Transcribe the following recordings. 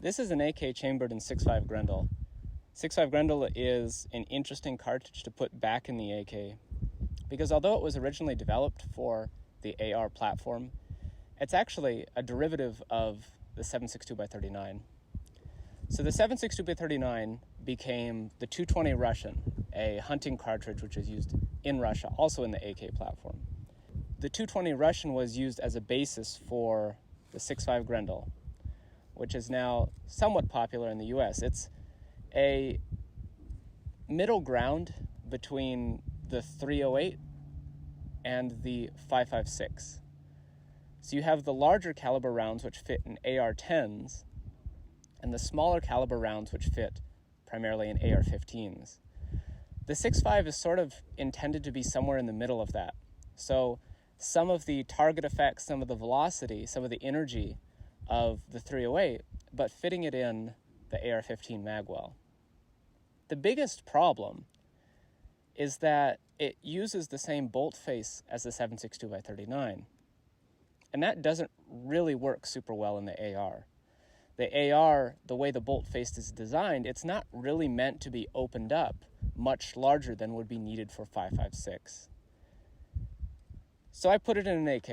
This is an AK chambered in 6.5 Grendel. 6.5 Grendel is an interesting cartridge to put back in the AK because although it was originally developed for the AR platform, it's actually a derivative of the 7.62x39. So the 7.62x39 became the 220 Russian, a hunting cartridge which is used in Russia, also in the AK platform. The 220 Russian was used as a basis for the 6.5 Grendel, which is now somewhat popular in the US. It's a middle ground between the 308 and the 5.56. So you have the larger caliber rounds which fit in AR-10s and the smaller caliber rounds which fit primarily in AR-15s. The 6.5 is sort of intended to be somewhere in the middle of that. So some of the target effects, some of the velocity, some of the energy of the 308, but fitting it in the AR-15 magwell. The biggest problem is that it uses the same bolt face as the 7.62x39, and that doesn't really work super well in the AR. The AR, the way the bolt face is designed, it's not really meant to be opened up much larger than would be needed for 5.56. So I put it in an AK,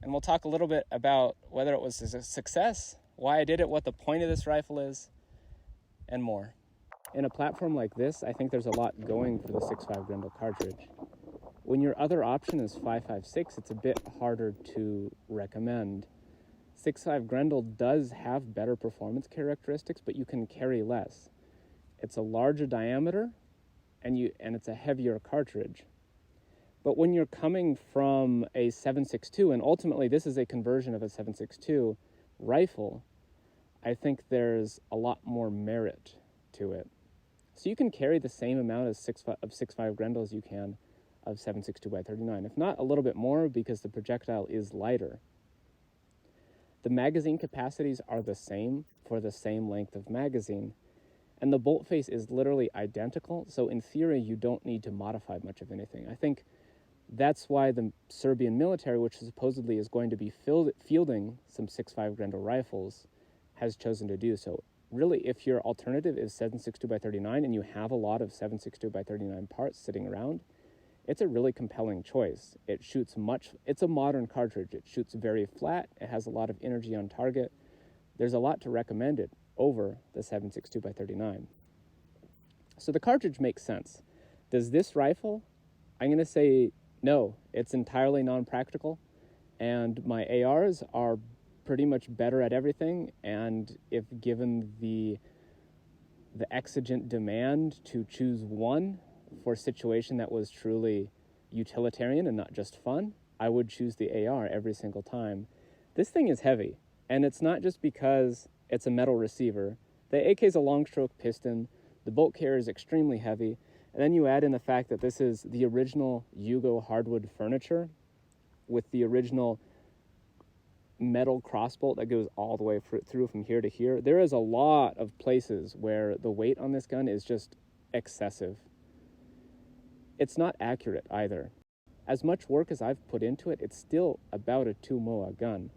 and we'll talk a little bit about whether it was a success, why I did it, what the point of this rifle is, and more. In a platform like this, I think there's a lot going for the 6.5 Grendel cartridge. When your other option is 5.56, it's a bit harder to recommend. 6.5 Grendel does have better performance characteristics, but you can carry less. It's a larger diameter, and it's a heavier cartridge. But when you're coming from a 7.62, and ultimately this is a conversion of a 7.62 rifle, I think there's a lot more merit to it. So you can carry the same amount of 6.5 Grendel as you can of 7.62x39, if not a little bit more because the projectile is lighter. The magazine capacities are the same for the same length of magazine, and the bolt face is literally identical, so in theory you don't need to modify much of anything. I think that's why the Serbian military, which supposedly is going to be fielding some 6.5 Grendel rifles, has chosen to do so. Really, if your alternative is 7.62x39 and you have a lot of 7.62x39 parts sitting around, it's a really compelling choice. It's a modern cartridge. It shoots very flat. It has a lot of energy on target. There's a lot to recommend it over the 7.62x39. So the cartridge makes sense. Does this rifle? I'm going to say no. It's entirely non-practical, and my ARs are pretty much better at everything, and if given the exigent demand to choose one for a situation that was truly utilitarian and not just fun, I would choose the AR every single time. This thing is heavy, and it's not just because it's a metal receiver. The AK is a long stroke piston, the bolt carrier is extremely heavy, and then you add in the fact that this is the original Yugo hardwood furniture with the original metal crossbolt that goes all the way through from here to here. There is a lot of places where the weight on this gun is just excessive. It's not accurate either. As much work as I've put into it, it's still about a 2 MOA gun.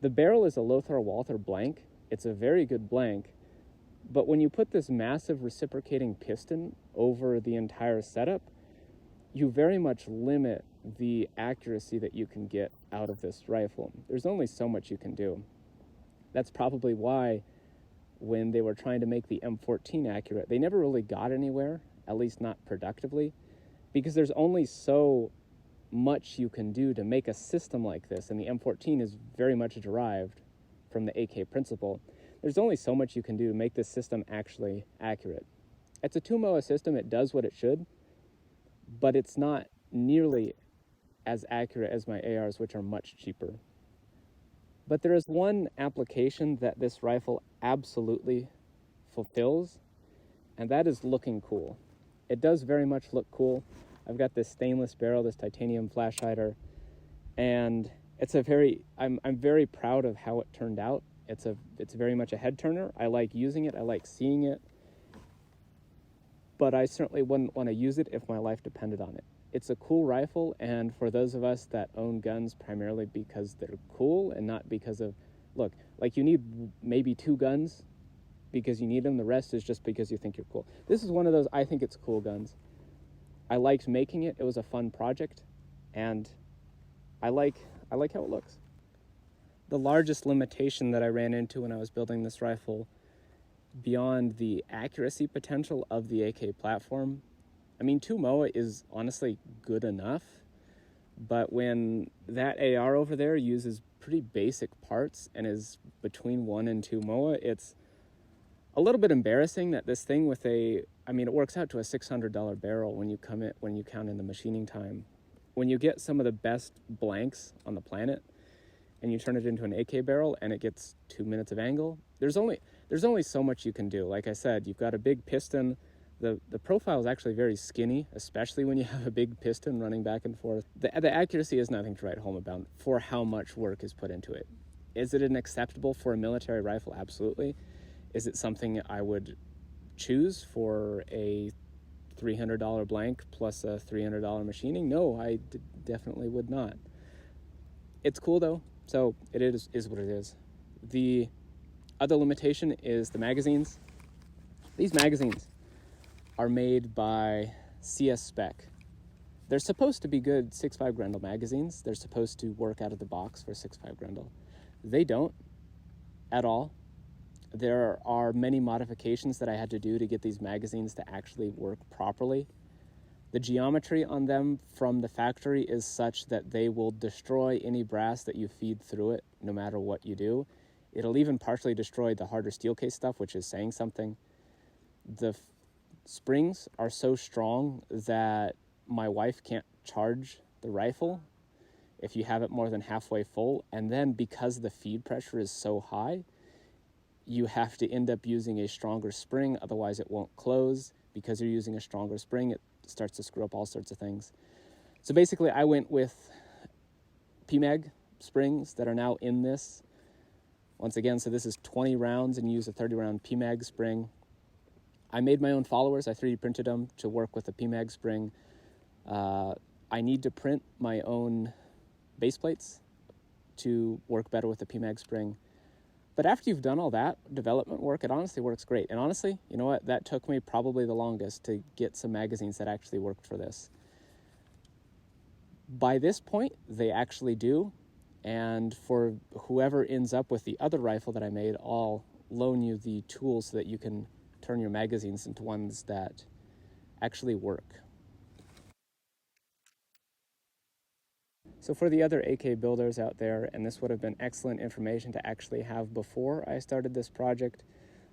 The barrel is a Lothar Walther blank. It's a very good blank, but when you put this massive reciprocating piston over the entire setup, you very much limit the accuracy that you can get out of this rifle. There's only so much you can do. That's probably why when they were trying to make the M14 accurate, they never really got anywhere, at least not productively, because there's only so much you can do to make a system like this, and the M14 is very much derived from the AK principle. There's only so much you can do to make this system actually accurate. It's a 2 MOA system. It does what it should, but it's not nearly as accurate as my ARs, which are much cheaper. But there is one application that this rifle absolutely fulfills, and that is looking cool. It does very much look cool. I've got this stainless barrel, this titanium flash hider, and I'm very proud of how it turned out. It's very much a head turner. I like using it. I like seeing it. But I certainly wouldn't want to use it if my life depended on it. It's a cool rifle, and for those of us that own guns primarily because they're cool and not because of Look, like you need maybe 2 guns because you need them. The rest is just because you think you're cool. This is one of those I think it's cool guns. I liked making it. It was a fun project, and I like how it looks. The largest limitation that I ran into when I was building this rifle, beyond the accuracy potential of the AK platform, I mean, 2 MOA is honestly good enough, but when that AR over there uses pretty basic parts and is between 1 and 2 MOA, it's a little bit embarrassing that this thing with it works out to a $600 barrel when you count in the machining time. When you get some of the best blanks on the planet and you turn it into an AK barrel and it gets 2 minutes of angle, there's only so much you can do. Like I said, you've got a big piston. The profile is actually very skinny, especially when you have a big piston running back and forth. The accuracy is nothing to write home about for how much work is put into it. Is it acceptable for a military rifle? Absolutely. Is it something I would choose for a $300 blank plus a $300 machining? No, I definitely would not. It's cool though, so it is what it is. The other limitation is the magazines. These magazines are made by CS Spec. They're supposed to be good 6.5 Grendel magazines. They're supposed to work out of the box for 6.5 Grendel. They don't at all. There are many modifications that I had to do to get these magazines to actually work properly. The geometry on them from the factory is such that they will destroy any brass that you feed through it, no matter what you do. It'll even partially destroy the harder steel case stuff, which is saying something. The springs are so strong that my wife can't charge the rifle if you have it more than halfway full. And then because the feed pressure is so high, you have to end up using a stronger spring, otherwise it won't close. Because you're using a stronger spring, it starts to screw up all sorts of things. So basically, I went with PMAG springs that are now in this. Once again, so this is 20 rounds and you use a 30-round PMAG spring. I made my own followers. I 3D printed them to work with the PMAG spring. I need to print my own base plates to work better with the PMAG spring. But after you've done all that development work, it honestly works great. And honestly, you know what? That took me probably the longest to get some magazines that actually worked for this. By this point, they actually do. And for whoever ends up with the other rifle that I made, I'll loan you the tools so that you can turn your magazines into ones that actually work. So for the other AK builders out there, and this would have been excellent information to actually have before I started this project,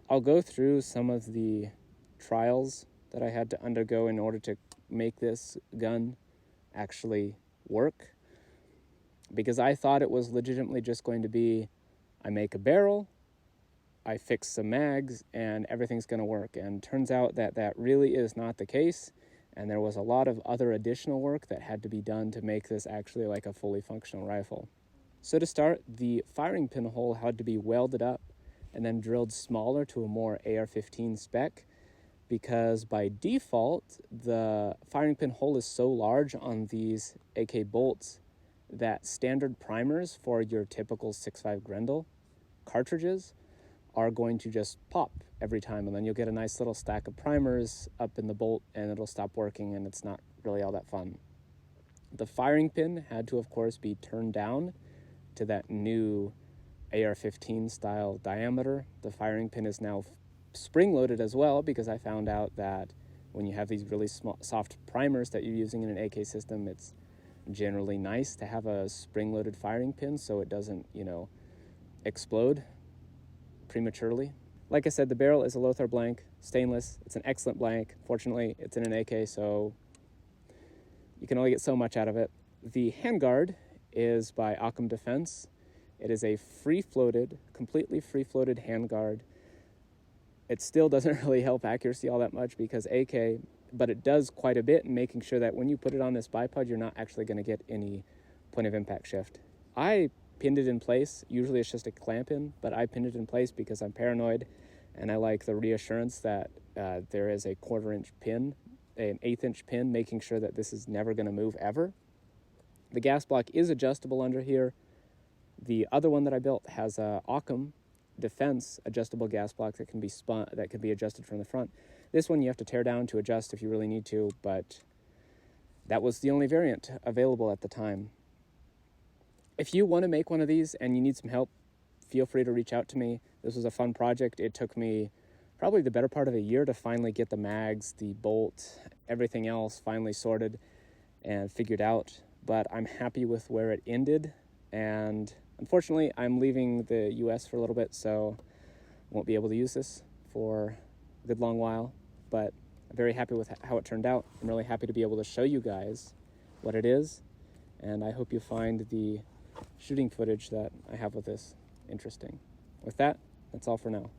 I'll go through some of the trials that I had to undergo in order to make this gun actually work. Because I thought it was legitimately just going to be, I make a barrel, I fix some mags, and everything's going to work. And turns out that that really is not the case. And there was a lot of other additional work that had to be done to make this actually like a fully functional rifle. So to start, the firing pin hole had to be welded up and then drilled smaller to a more AR-15 spec, because by default, the firing pin hole is so large on these AK bolts that standard primers for your typical 6.5 Grendel cartridges are going to just pop every time, and then you'll get a nice little stack of primers up in the bolt and it'll stop working, and it's not really all that fun. The firing pin had to, of course, be turned down to that new AR-15 style diameter. The firing pin is now spring-loaded as well, because I found out that when you have these really small, soft primers that you're using in an AK system, it's generally nice to have a spring-loaded firing pin so it doesn't, explode prematurely. Like I said, the barrel is a Lothar blank, stainless. It's an excellent blank. Fortunately, it's in an AK, so you can only get so much out of it. The handguard is by Occam Defense. It is a completely free-floated handguard. It still doesn't really help accuracy all that much because AK, but it does quite a bit in making sure that when you put it on this bipod, you're not actually going to get any point of impact shift. I pinned it in place. Usually it's just a clamp in, but I pinned it in place because I'm paranoid and I like the reassurance that there is a 1/4 inch pin, an 1/8 inch pin, making sure that this is never going to move ever. The gas block is adjustable under here. The other one that I built has a Occam Defense adjustable gas block that can be adjusted from the front. This one you have to tear down to adjust if you really need to, but that was the only variant available at the time. If you want to make one of these and you need some help, feel free to reach out to me. This was a fun project. It took me probably the better part of a year to finally get the mags, the bolt, everything else finally sorted and figured out, but I'm happy with where it ended. And unfortunately, I'm leaving the US for a little bit, so won't be able to use this for a good long while, but I'm very happy with how it turned out. I'm really happy to be able to show you guys what it is, and I hope you find the shooting footage that I have with this interesting. With that, that's all for now.